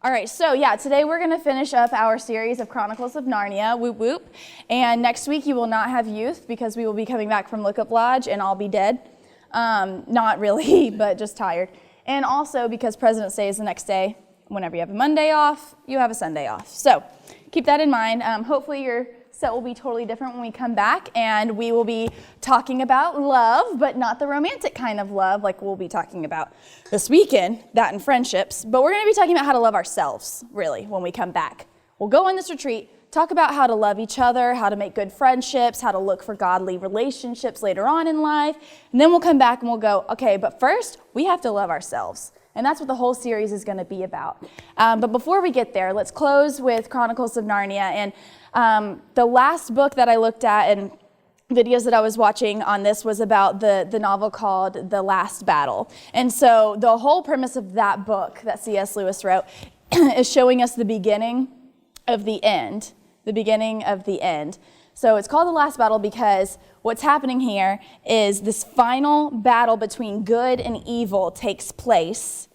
All right, so today we're going to finish up our series of Chronicles of Narnia, whoop whoop. And next week you will not have youth because we will be coming back from Lookup Lodge and I'll be dead. Not really, but just tired. And also because President's Day is the next day. Whenever you have a Monday off, you have a Sunday off. So keep that in mind. Hopefully your set will be totally different when we come back, and we will be talking about love, but not the romantic kind of love like we'll be talking about this weekend, that and friendships. But we're going to be talking about how to love ourselves, really, when we come back. We'll go on this retreat, talk about how to love each other, how to make good friendships, how to look for godly relationships later on in life, and then we'll come back and we'll go, okay, but first, we have to love ourselves. And that's what the whole series is going to be about. But before we get there, let's close with Chronicles of Narnia. And the last book that I looked at and videos that I was watching on this was about the novel called The Last Battle. And so the whole premise of that book that C.S. Lewis wrote is showing us the beginning of the end. The beginning of the end. So it's called The Last Battle because what's happening here is this final battle between good and evil takes place.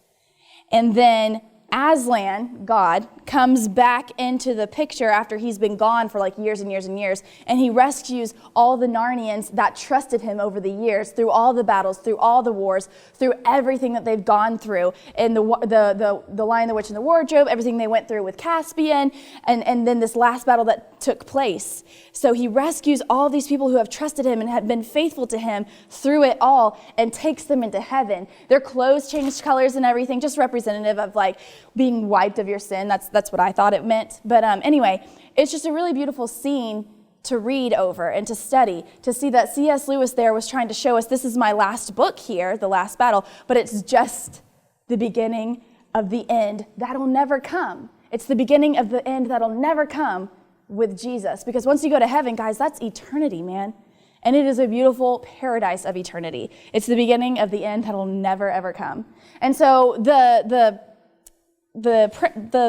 And then Aslan, God, comes back into the picture after he's been gone for like years and years and years, and he rescues all the Narnians that trusted him over the years, through all the battles, through all the wars, through everything that they've gone through, in the Lion, the Witch, and the Wardrobe, everything they went through with Caspian, and then this last battle that took place. So he rescues all these people who have trusted him and have been faithful to him through it all, and takes them into heaven. Their clothes changed colors and everything, just representative of like being wiped of your sin. That's what I thought it meant. But anyway, it's just a really beautiful scene to read over and to study, to see that C.S. Lewis there was trying to show us, this is my last book here, The Last Battle, but it's just the beginning of the end that'll never come. It's the beginning of the end that'll never come with Jesus. Because once you go to heaven, guys, that's eternity, man. And it is a beautiful paradise of eternity. It's the beginning of the end that'll never, ever come. And so the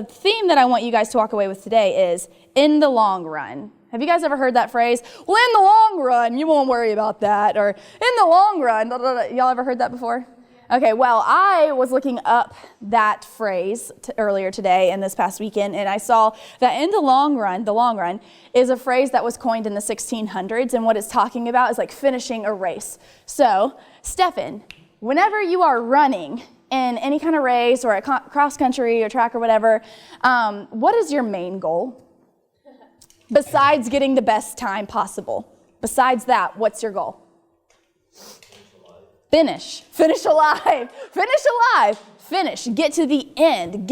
theme that I want you guys to walk away with today is in the long run. Have you guys ever heard that phrase? Well, in the long run, you won't worry about that. Or in the long run, blah, blah, blah. Y'all ever heard that before? Okay, well, I was looking up that phrase earlier today and this past weekend, and I saw that in the long run is a phrase that was coined in the 1600s, and what it's talking about is like finishing a race. So, Stefan, whenever you are running in any kind of race or a cross country or track or whatever, what is your main goal? Besides getting the best time possible. Besides that, what's your goal? Finish alive, get to the end,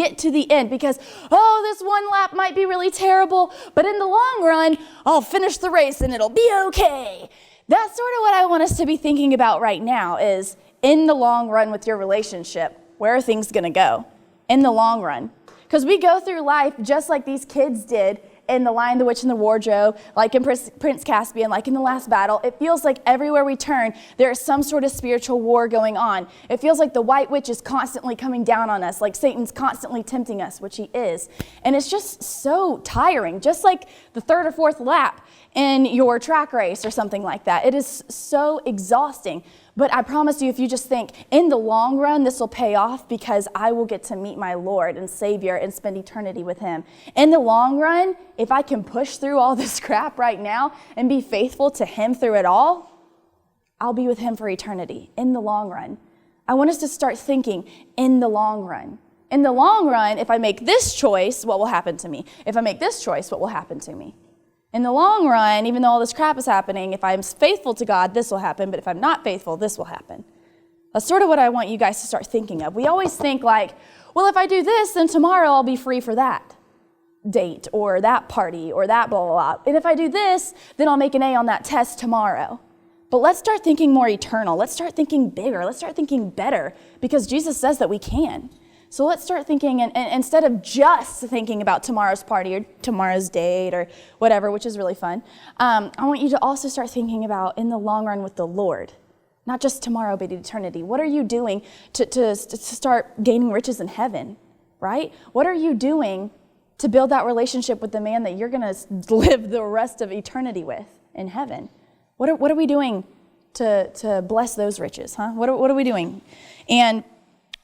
because, this one lap might be really terrible, but in the long run, I'll finish the race and it'll be okay. That's sort of what I want us to be thinking about right now is, in the long run with your relationship, where are things going to go? In the long run. Because we go through life just like these kids did in The Lion, the Witch, and the Wardrobe, like in Prince Caspian, like in The Last Battle. It feels like everywhere we turn, there is some sort of spiritual war going on. It feels like the White Witch is constantly coming down on us, like Satan's constantly tempting us, which he is. And it's just so tiring, just like the third or fourth lap in your track race or something like that. It is so exhausting. But I promise you, if you just think, in the long run, this will pay off because I will get to meet my Lord and Savior and spend eternity with him. In the long run, if I can push through all this crap right now and be faithful to him through it all, I'll be with him for eternity in the long run. I want us to start thinking in the long run. In the long run, if I make this choice, what will happen to me? If I make this choice, what will happen to me? In the long run, even though all this crap is happening, if I'm faithful to God, this will happen. But if I'm not faithful, this will happen. That's sort of what I want you guys to start thinking of. We always think like, well, if I do this, then tomorrow I'll be free for that date or that party or that blah, blah, blah. And if I do this, then I'll make an A on that test tomorrow. But let's start thinking more eternal. Let's start thinking bigger. Let's start thinking better, because Jesus says that we can. So let's start thinking, and instead of just thinking about tomorrow's party or tomorrow's date or whatever, which is really fun, I want you to also start thinking about in the long run with the Lord. Not just tomorrow, but eternity. What are you doing to start gaining riches in heaven, right? What are you doing to build that relationship with the man that you're going to live the rest of eternity with in heaven? What are we doing to bless those riches, huh? What are we doing? And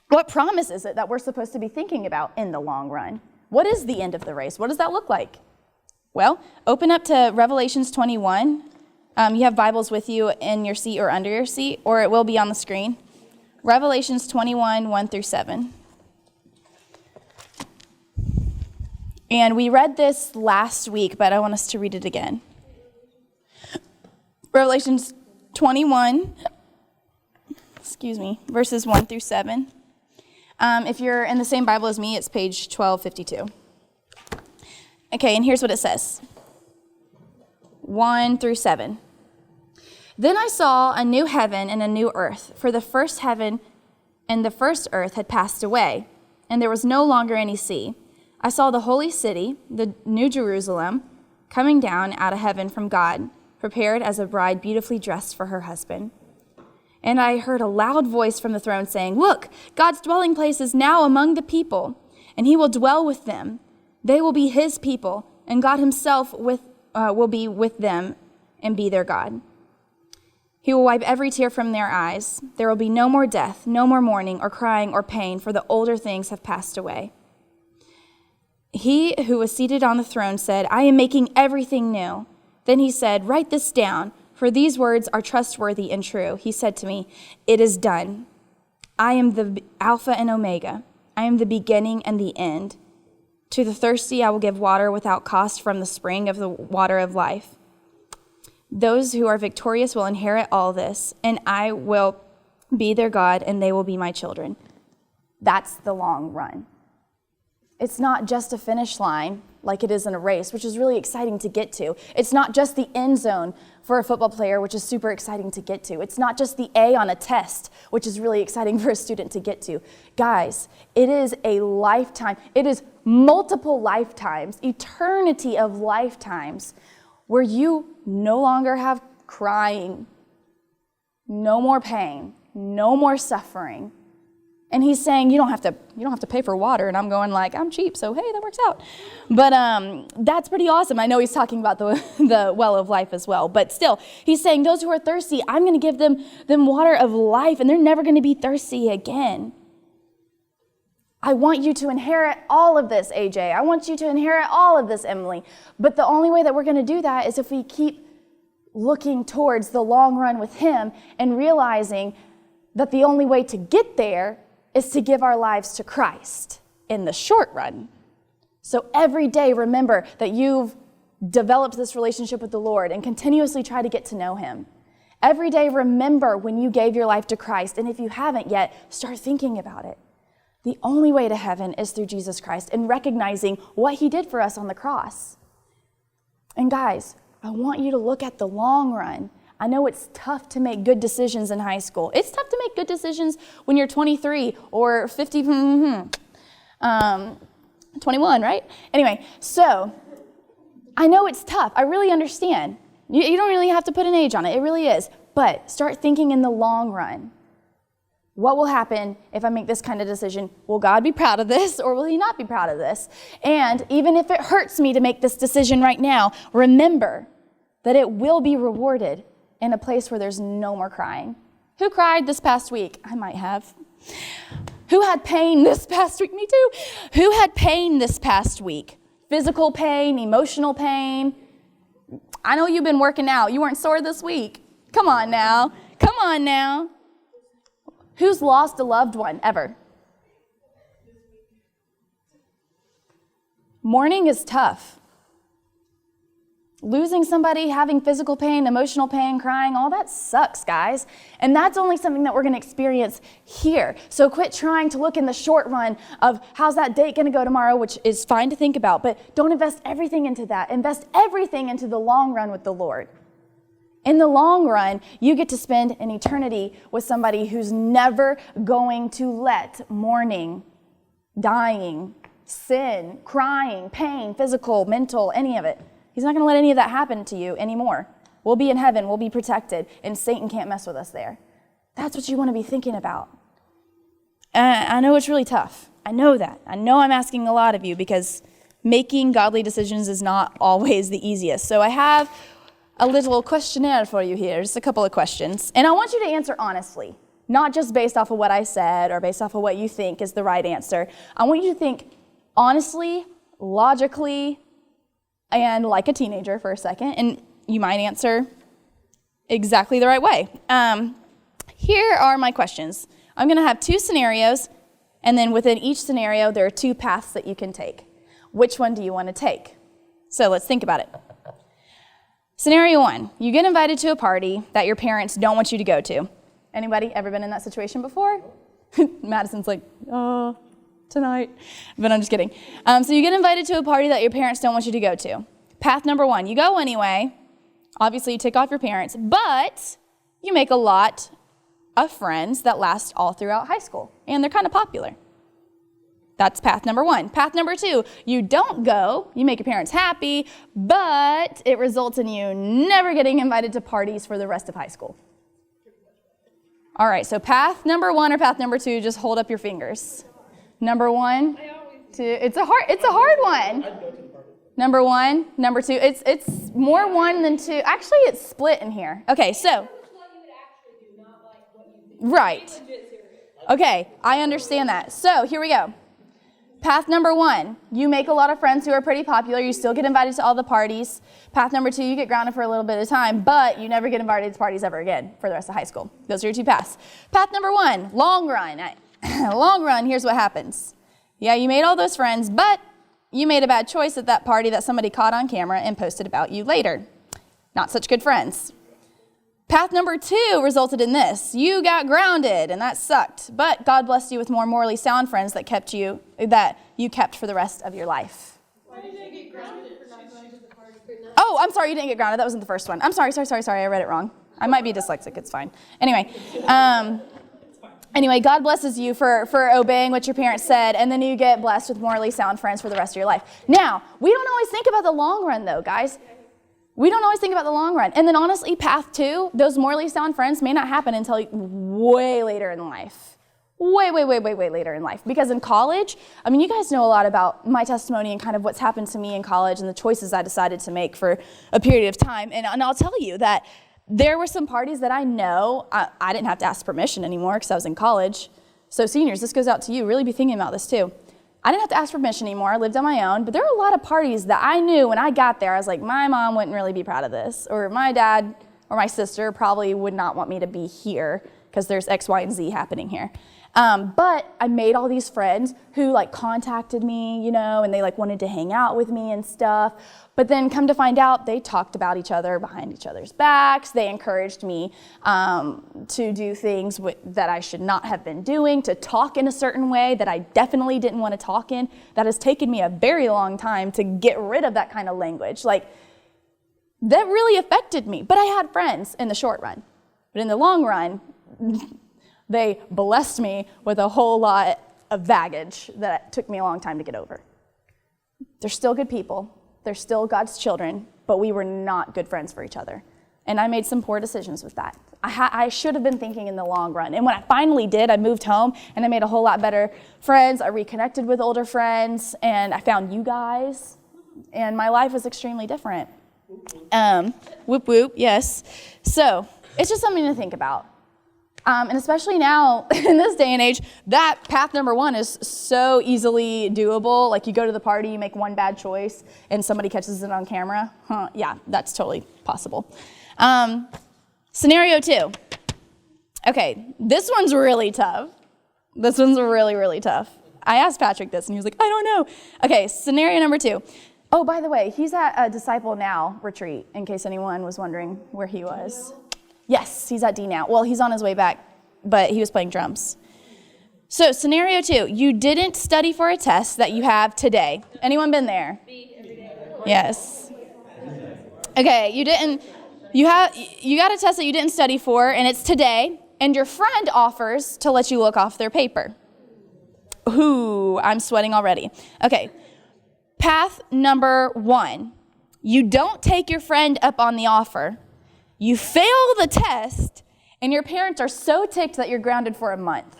What promise is it that we're supposed to be thinking about in the long run? What is the end of the race? What does that look like? Well, open up to Revelations 21. You have Bibles with you in your seat or under your seat, or it will be on the screen. Revelations 21, 1 through 7. And we read this last week, but I want us to read it again. Revelations 21, verses 1 through 7. If you're in the same Bible as me, it's page 1252. Okay, and here's what it says. 1 through 7. Then I saw a new heaven and a new earth, for the first heaven and the first earth had passed away, and there was no longer any sea. I saw the holy city, the new Jerusalem, coming down out of heaven from God, prepared as a bride beautifully dressed for her husband. And I heard a loud voice from the throne saying, "Look, God's dwelling place is now among the people, and he will dwell with them. They will be his people, and God himself will be with them and be their God. He will wipe every tear from their eyes. There will be no more death, no more mourning or crying or pain, for the older things have passed away." He who was seated on the throne said, "I am making everything new." Then he said, "Write this down, for these words are trustworthy and true." He said to me, "It is done. I am the Alpha and Omega. I am the beginning and the end. To the thirsty I will give water without cost from the spring of the water of life. Those who are victorious will inherit all this, and I will be their God, and they will be my children." That's the long run. It's not just a finish line like it is in a race, which is really exciting to get to. It's not just the end zone for a football player, which is super exciting to get to. It's not just the A on a test, which is really exciting for a student to get to. Guys, it is a lifetime. It is multiple lifetimes, eternity of lifetimes, where you no longer have crying, no more pain, no more suffering. And he's saying, you don't have to pay for water. And I'm going like, I'm cheap, so hey, that works out. But that's pretty awesome. I know he's talking about the well of life as well. But still, he's saying those who are thirsty, I'm going to give them water of life, and they're never going to be thirsty again. I want you to inherit all of this, AJ. I want you to inherit all of this, Emily. But the only way that we're going to do that is if we keep looking towards the long run with him and realizing that the only way to get there is to give our lives to Christ in the short run. So every day, remember that you've developed this relationship with the Lord and continuously try to get to know him. Every day, remember when you gave your life to Christ. And if you haven't yet, start thinking about it. The only way to heaven is through Jesus Christ and recognizing what he did for us on the cross. And guys, I want you to look at the long run. I know it's tough to make good decisions in high school. It's tough to make good decisions when you're 23 or 50, 21, right? Anyway, so I know it's tough. I really understand. You don't really have to put an age on it. It really is. But start thinking in the long run. What will happen if I make this kind of decision? Will God be proud of this, or will he not be proud of this? And even if it hurts me to make this decision right now, remember that it will be rewarded in a place where there's no more crying. Who cried this past week? I might have. Who had pain this past week? Me too. Who had pain this past week? Physical pain, emotional pain. I know you've been working out. You weren't sore this week. Come on now. Come on now. Who's lost a loved one ever? Mourning is tough. Losing somebody, having physical pain, emotional pain, crying, all that sucks, guys. And that's only something that we're going to experience here. So quit trying to look in the short run of how's that date going to go tomorrow, which is fine to think about, but don't invest everything into that. Invest everything into the long run with the Lord. In the long run, you get to spend an eternity with somebody who's never going to let mourning, dying, sin, crying, pain, physical, mental, any of it. He's not going to let any of that happen to you anymore. We'll be in heaven. We'll be protected. And Satan can't mess with us there. That's what you want to be thinking about. I know it's really tough. I know that. I know I'm asking a lot of you because making godly decisions is not always the easiest. So I have a little questionnaire for you here, just a couple of questions. And I want you to answer honestly. not just based off of what I said or based off of what you think is the right answer. I want you to think honestly, logically, and like a teenager for a second, and you might answer exactly the right way. Here are my questions. I'm going to have 2 scenarios, and then within each scenario, there are 2 paths that you can take. Which one do you want to take? So let's think about it. Scenario 1, you get invited to a party that your parents don't want you to go to. Anybody ever been in that situation before? Madison's like, oh, tonight. But I'm just kidding. So you get invited to a party that your parents don't want you to go to. Path number 1, you go anyway. Obviously, you tick off your parents, but you make a lot of friends that last all throughout high school, and they're kind of popular. That's path number 1. Path number 2, you don't go, you make your parents happy, but it results in you never getting invited to parties for the rest of high school. All right, so path number 1 or path number 2, just hold up your fingers. Number 1, 2, it's a hard one. Number 1, number 2, it's more 1 than 2. Actually, it's split in here. Okay, so. Right. Okay, I understand that. So here we go. Path number 1, you make a lot of friends who are pretty popular. You still get invited to all the parties. Path number 2, you get grounded for a little bit of time, but you never get invited to parties ever again for the rest of high school. Those are your 2 paths. Path number 1, long run. Long run, here's what happens. Yeah, you made all those friends, but you made a bad choice at that party that somebody caught on camera and posted about you later. Not such good friends. Path number 2 resulted in this. You got grounded, and that sucked. But God blessed you with more morally sound friends that you kept for the rest of your life. Why did they get grounded for not going to the party? Oh, I'm sorry, you didn't get grounded. That wasn't the first one. I'm sorry. I read it wrong. I might be dyslexic. It's fine. Anyway, God blesses you for obeying what your parents said, and then you get blessed with morally sound friends for the rest of your life. Now, we don't always think about the long run, though, guys. We don't always think about the long run. And then honestly, path 2, those morally sound friends may not happen until way later in life. Way later in life. Because in college, I mean, you guys know a lot about my testimony and kind of what's happened to me in college and the choices I decided to make for a period of time. And I'll tell you that there were some parties that I know I didn't have to ask permission anymore because I was in college. So seniors, this goes out to you. Really be thinking about this too. I didn't have to ask permission anymore. I lived on my own. But there were a lot of parties that I knew when I got there, I was like, my mom wouldn't really be proud of this. Or my dad or my sister probably would not want me to be here because there's X, Y, and Z happening here. But I made all these friends who contacted me, and they wanted to hang out with me and stuff. But then come to find out, they talked about each other behind each other's backs. They encouraged me to do things that I should not have been doing, to talk in a certain way that I definitely didn't want to talk in. That has taken me a very long time to get rid of that kind of language. That really affected me. But I had friends in the short run. But in the long run, they blessed me with a whole lot of baggage that took me a long time to get over. They're still good people. They're still God's children, but we were not good friends for each other. And I made some poor decisions with that. I should have been thinking in the long run. And when I finally did, I moved home and I made a whole lot better friends. I reconnected with older friends and I found you guys. And my life was extremely different. Whoop, whoop, yes. So it's just something to think about. And especially now, in this day and age, that path number 1 is so easily doable. You go to the party, you make one bad choice, and somebody catches it on camera. Yeah, that's totally possible. Scenario 2. Okay, this one's really tough. This one's really, really tough. I asked Patrick this, and he was like, I don't know. Okay, scenario number 2. Oh, by the way, he's at a Disciple Now retreat, in case anyone was wondering where he was. Yes, he's at D now. Well, he's on his way back, but he was playing drums. So, scenario 2, you didn't study for a test that you have today. Anyone been there? Yes. Okay, you got a test that you didn't study for, and it's today, and your friend offers to let you look off their paper. Ooh, I'm sweating already. Okay, path number 1, you don't take your friend up on the offer. You fail the test, and your parents are so ticked that you're grounded for a month.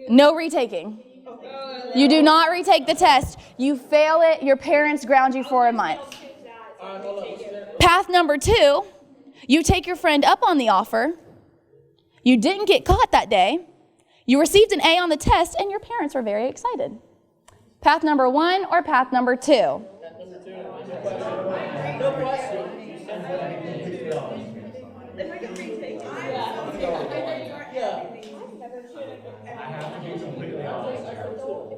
No retaking. You do not retake the test. You fail it, your parents ground you for a month. Path number 2, you take your friend up on the offer. You didn't get caught that day. You received an A on the test, and your parents were very excited. Path number 1 or path number 2? No question. If I could retake it.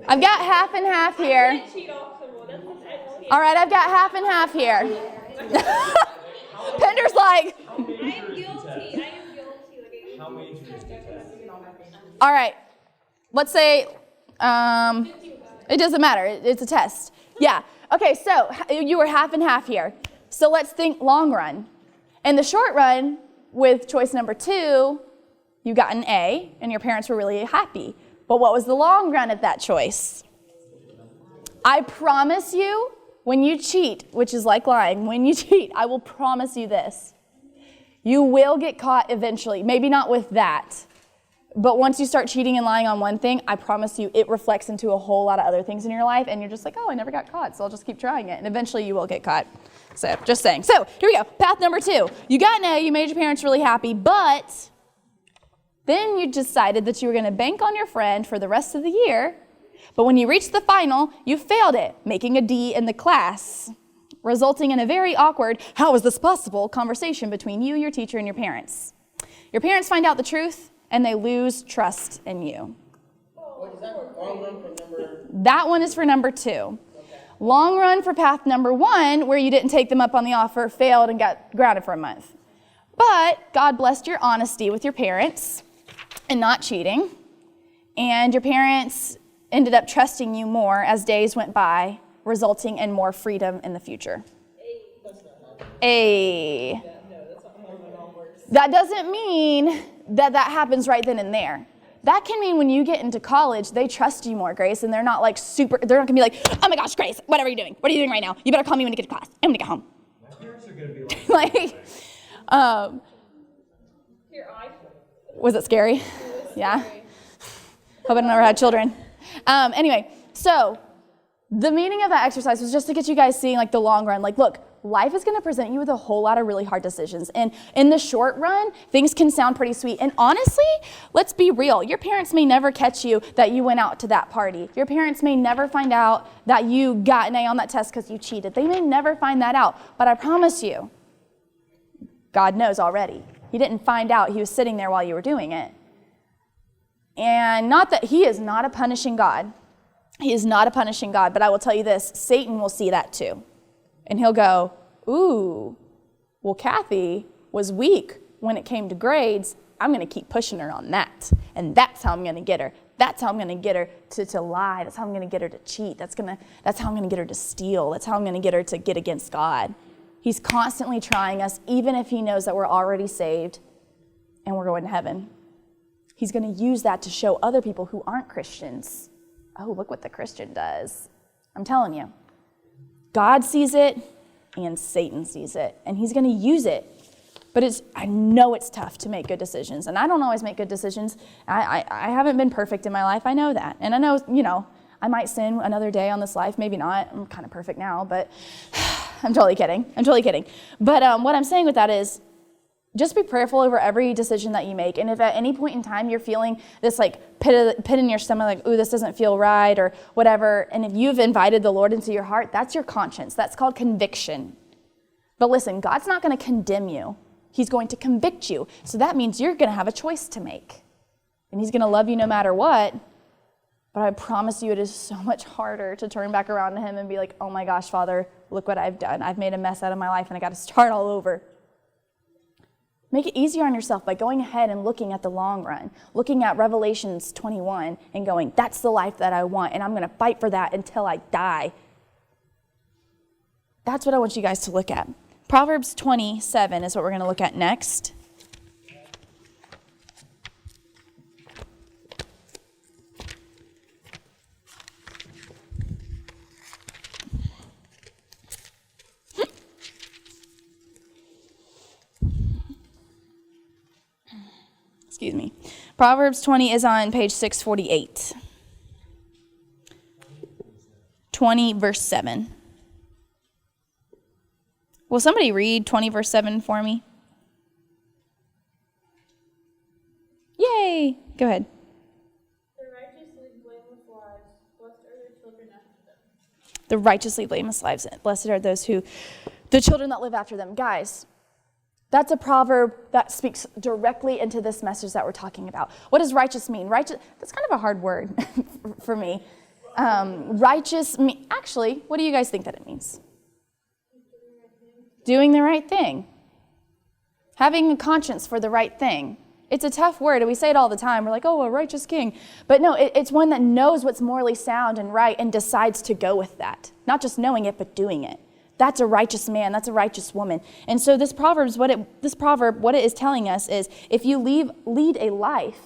I've got half and half here. All right, I've got half and half here. Pender's like. I am guilty. How many did you just test? All right, let's say it doesn't matter. It's a test. Yeah. Okay, so you were half and half here. So let's think long run. In the short run, with choice number 2, you got an A, and your parents were really happy. But what was the long run of that choice? I promise you, when you cheat, which is like lying, when you cheat, I will promise you this. You will get caught eventually. Maybe not with that. But once you start cheating and lying on one thing, I promise you it reflects into a whole lot of other things in your life, and you're just like, oh, I never got caught, so I'll just keep trying it. And eventually you will get caught. So, just saying. So, here we go. Path number 2. You got an A, you made your parents really happy, but then you decided that you were going to bank on your friend for the rest of the year, but when you reached the final, you failed it, making a D in the class, resulting in a very awkward, how is this possible, conversation between you, your teacher, and your parents. Your parents find out the truth, and they lose trust in you. What is that long run for number? That one is for number 2. Okay. Long run for path number 1, where you didn't take them up on the offer, failed, and got grounded for a month. But God blessed your honesty with your parents and not cheating. And your parents ended up trusting you more as days went by, resulting in more freedom in the future. A. That doesn't mean that happens right then and there. That can mean when you get into college, they trust you more, Grace, and they're not like they're not gonna be like, oh my gosh, Grace, what are you doing? What are you doing right now? You better call me when you get to class. I'm gonna get home. My parents are gonna be like, Was it scary? Yeah. Hope I never had children. Anyway, so the meaning of that exercise was just to get you guys seeing like the long run. Like, look, life is going to present you with a whole lot of really hard decisions. And in the short run, things can sound pretty sweet. And honestly, let's be real. Your parents may never catch you that you went out to that party. Your parents may never find out that you got an A on that test because you cheated. They may never find that out. But I promise you, God knows already. He didn't find out. He was sitting there while you were doing it. And not that he is not a punishing God. He is not a punishing God. But I will tell you this, Satan will see that too. And he'll go, ooh, well, Kathy was weak when it came to grades. I'm going to keep pushing her on that. And that's how I'm going to get her. That's how I'm going to get her to lie. That's how I'm going to get her to cheat. That's how I'm going to get her to steal. That's how I'm going to get her to get against God. He's constantly trying us, even if he knows that we're already saved and we're going to heaven. He's going to use that to show other people who aren't Christians, oh, look what the Christian does. I'm telling you. God sees it and Satan sees it, and he's going to use it. But I know it's tough to make good decisions, and I don't always make good decisions. I haven't been perfect in my life. I know that. And I know, I might sin another day on this life. Maybe not. I'm kind of perfect now, but I'm totally kidding. But what I'm saying with that is just be prayerful over every decision that you make. And if at any point in time you're feeling this like pit in your stomach, like, ooh, this doesn't feel right or whatever, and if you've invited the Lord into your heart, that's your conscience. That's called conviction. But listen, God's not going to condemn you. He's going to convict you. So that means you're going to have a choice to make. And he's going to love you no matter what. But I promise you it is so much harder to turn back around to him and be like, oh my gosh, Father, look what I've done. I've made a mess out of my life and I got to start all over. Make it easier on yourself by going ahead and looking at the long run, looking at Revelations 21 and going, that's the life that I want, and I'm going to fight for that until I die. That's what I want you guys to look at. Proverbs 27 is what we're going to look at next. Excuse me. Proverbs 20 is on page 648. 20 verse 7. Will somebody read 20 verse 7 for me? Yay! Go ahead. The righteous lead blameless lives. Blessed are their children after them. The righteously blameless lives. Blessed are the children that live after them. Guys, that's a proverb that speaks directly into this message that we're talking about. What does righteous mean? Righteous, that's kind of a hard word for me. Actually, what do you guys think that it means? Doing the right thing. Having a conscience for the right thing. It's a tough word, and we say it all the time. We're like, oh, a righteous king. But no, it's one that knows what's morally sound and right and decides to go with that. Not just knowing it, but doing it. That's a righteous man. That's a righteous woman. And so this proverb, what it is telling us is, if you lead a life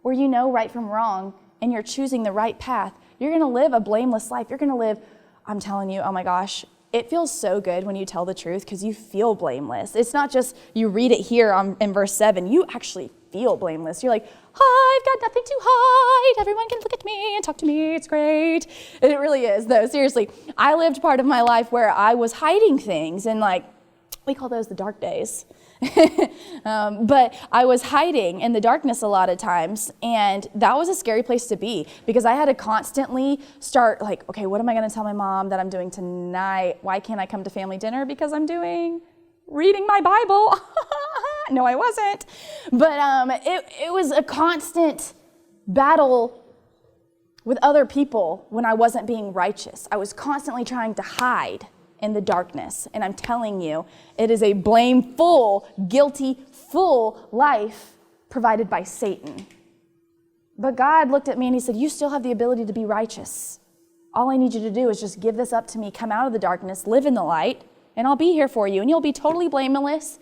where you know right from wrong and you're choosing the right path, you're going to live a blameless life. You're going to live, I'm telling you, oh my gosh, it feels so good when you tell the truth because you feel blameless. It's not just you read it here in verse 7. You actually feel blameless. You're like, hi, I've got nothing to hide. Everyone can look at me and talk to me. It's great. And it really is, though. Seriously, I lived part of my life where I was hiding things, and we call those the dark days. But I was hiding in the darkness a lot of times, and that was a scary place to be because I had to constantly start okay, what am I going to tell my mom that I'm doing tonight? Why can't I come to family dinner? Because I'm reading my Bible. No, I wasn't. But it was a constant battle with other people when I wasn't being righteous. I was constantly trying to hide in the darkness. And I'm telling you, it is a blameful, guilty, full life provided by Satan. But God looked at me and he said, you still have the ability to be righteous. All I need you to do is just give this up to me, come out of the darkness, live in the light, and I'll be here for you. And you'll be totally blameless.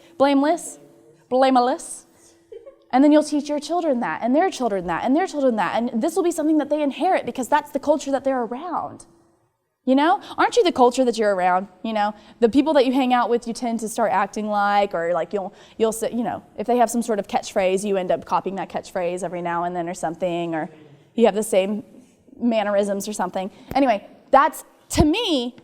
And then you'll teach your children that, and their children that, and their children that. And this will be something that they inherit because that's the culture that they're around. You know? Aren't you the culture that you're around? You know? The people that you hang out with, you tend to start acting like, or you'll say, if they have some sort of catchphrase, you end up copying that catchphrase every now and then or something, or you have the same mannerisms or something. Anyway, that's, to me,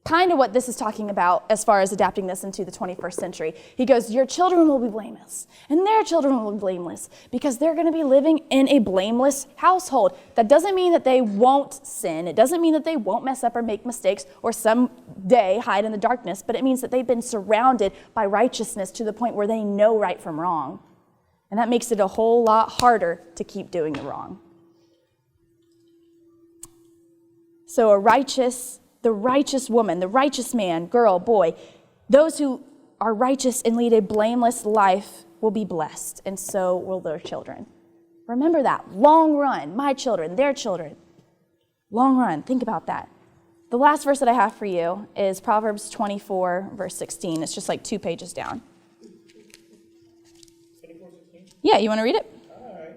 kind of what this is talking about as far as adapting this into the 21st century. He goes, your children will be blameless, and their children will be blameless, because they're going to be living in a blameless household. That doesn't mean that they won't sin. It doesn't mean that they won't mess up or make mistakes or someday hide in the darkness, but it means that they've been surrounded by righteousness to the point where they know right from wrong. And that makes it a whole lot harder to keep doing the wrong. So the righteous woman, the righteous man, girl, boy, those who are righteous and lead a blameless life will be blessed, and so will their children. Remember that. Long run, my children, their children. Long run, think about that. The last verse that I have for you is Proverbs 24, verse 16. It's just 2 pages down. 24:16? Yeah, you want to read it? All right.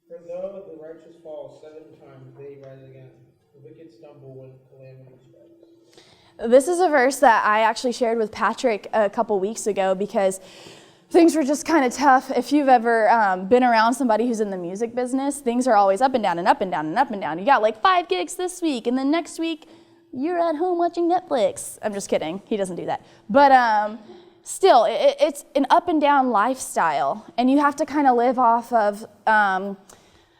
For though the righteous fall 7 times, they rise again. The wicked stumble when calamity strikes. This is a verse that I actually shared with Patrick a couple weeks ago because things were just kind of tough. If you've ever been around somebody who's in the music business, things are always up and down and up and down and up and down. You got 5 gigs this week, and then next week you're at home watching Netflix. I'm just kidding. He doesn't do that. But still, it's an up and down lifestyle, and you have to kind of live off of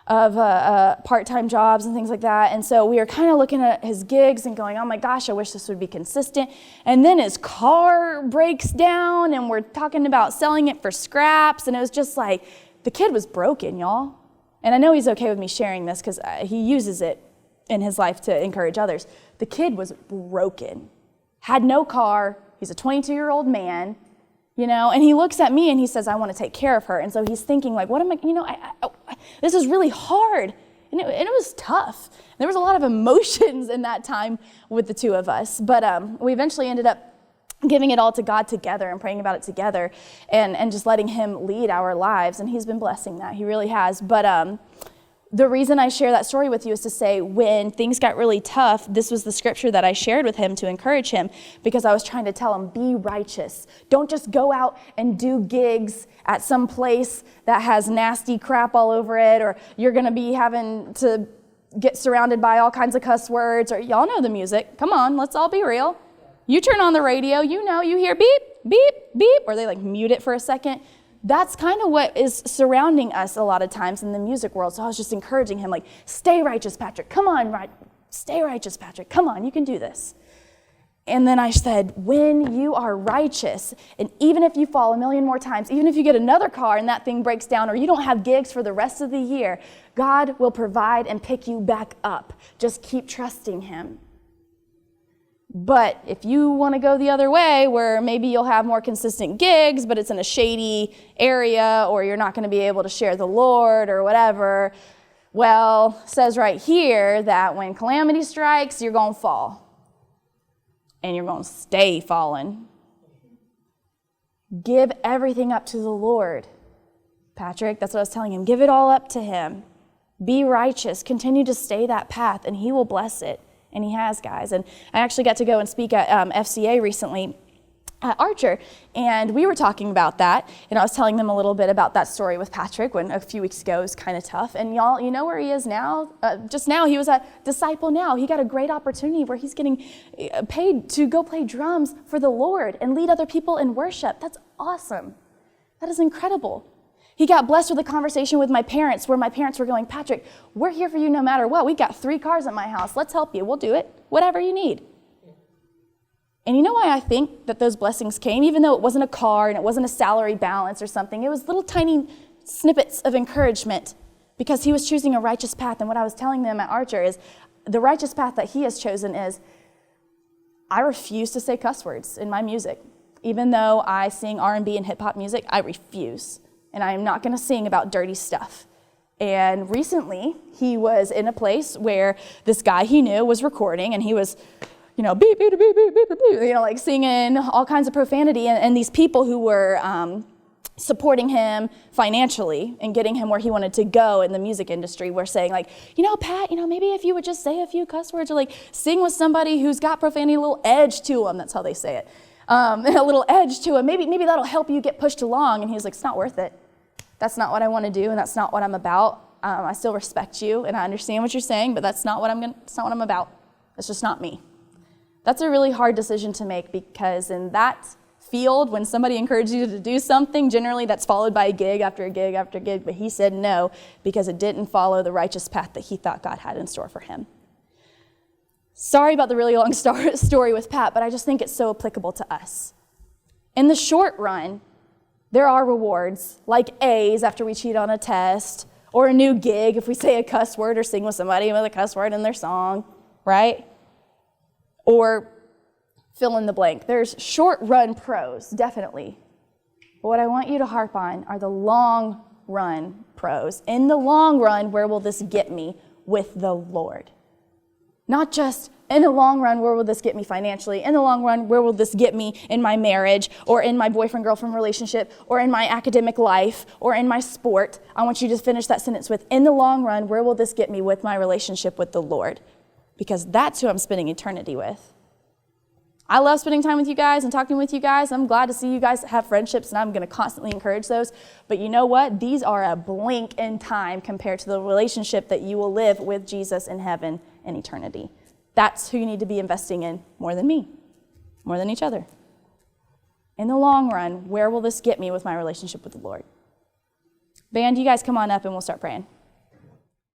part-time jobs and things like that. And so we were kind of looking at his gigs and going, oh my gosh, I wish this would be consistent. And then his car breaks down and we're talking about selling it for scraps. And it was just the kid was broken, y'all. And I know he's okay with me sharing this because he uses it in his life to encourage others. The kid was broken, had no car. He's a 22-year-old man. And he looks at me and he says, I want to take care of her. And so he's thinking what am I, this is really hard. And it was tough. There was a lot of emotions in that time with the two of us. But we eventually ended up giving it all to God together and praying about it together and just letting him lead our lives. And he's been blessing that. He really has. But the reason I share that story with you is to say when things got really tough, this was the scripture that I shared with him to encourage him because I was trying to tell him, be righteous. Don't just go out and do gigs at some place that has nasty crap all over it, or you're going to be having to get surrounded by all kinds of cuss words, or y'all know the music. Come on, let's all be real. You turn on the radio, you hear beep, beep, beep, or they like mute it for a second. That's kind of what is surrounding us a lot of times in the music world. So I was just encouraging him, like, stay righteous, Patrick. Come on, stay righteous, Patrick. Come on, you can do this. And then I said, when you are righteous, and even if you fall a million more times, even if you get another car and that thing breaks down, or you don't have gigs for the rest of the year, God will provide and pick you back up. Just keep trusting him. But if you want to go the other way, where maybe you'll have more consistent gigs, but it's in a shady area, or you're not going to be able to share the Lord or whatever, well, it says right here that when calamity strikes, you're going to fall. And you're going to stay falling. Give everything up to the Lord. Patrick, that's what I was telling him. Give it all up to him. Be righteous. Continue to stay that path, and he will bless it. And he has, guys. And I actually got to go and speak at FCA recently at Archer, and we were talking about that, and I was telling them a little bit about that story with Patrick when a few weeks ago it was kind of tough. And y'all, you know where he is now? Just now, he was at Disciple Now. He got a great opportunity where he's getting paid to go play drums for the Lord and lead other people in worship. That's awesome. That is incredible. He got blessed with a conversation with my parents where my parents were going, Patrick, we're here for you no matter what. We got 3 cars at my house. Let's help you. We'll do it. Whatever you need. And you know why I think that those blessings came? Even though it wasn't a car and it wasn't a salary balance or something, it was little tiny snippets of encouragement because he was choosing a righteous path. And what I was telling them at Archer is the righteous path that he has chosen is I refuse to say cuss words in my music. Even though I sing R&B and hip-hop music, I refuse. And I am not going to sing about dirty stuff. And recently, he was in a place where this guy he knew was recording, and he was beep, beep, beep, beep, beep, beep, like singing all kinds of profanity. And these people who were supporting him financially and getting him where he wanted to go in the music industry were saying, like, Pat, maybe if you would just say a few cuss words or like sing with somebody who's got profanity, a little edge to them. That's how they say it. A little edge to him. Maybe that'll help you get pushed along. And he's like, it's not worth it. That's not what I want to do, and that's not what I'm about. I still respect you, and I understand what you're saying, but that's not what I'm about. It's just not me. That's a really hard decision to make because in that field, when somebody encourages you to do something, generally that's followed by a gig after a gig after a gig, but he said no because it didn't follow the righteous path that he thought God had in store for him. Sorry about the really long story with Pat, but I just think it's so applicable to us. In the short run, there are rewards like A's after we cheat on a test or a new gig if we say a cuss word or sing with somebody with a cuss word in their song, right? Or fill in the blank. There's short-run pros, definitely. But what I want you to harp on are the long-run pros. In the long run, where will this get me with the Lord? Not just in the long run, where will this get me financially? In the long run, where will this get me in my marriage or in my boyfriend-girlfriend relationship or in my academic life or in my sport? I want you to finish that sentence with, in the long run, where will this get me with my relationship with the Lord? Because that's who I'm spending eternity with. I love spending time with you guys and talking with you guys. I'm glad to see you guys have friendships, and I'm going to constantly encourage those. But you know what? These are a blink in time compared to the relationship that you will live with Jesus in heaven in eternity. That's who you need to be investing in more than me, more than each other. In the long run, where will this get me with my relationship with the Lord? Band, you guys come on up and we'll start praying.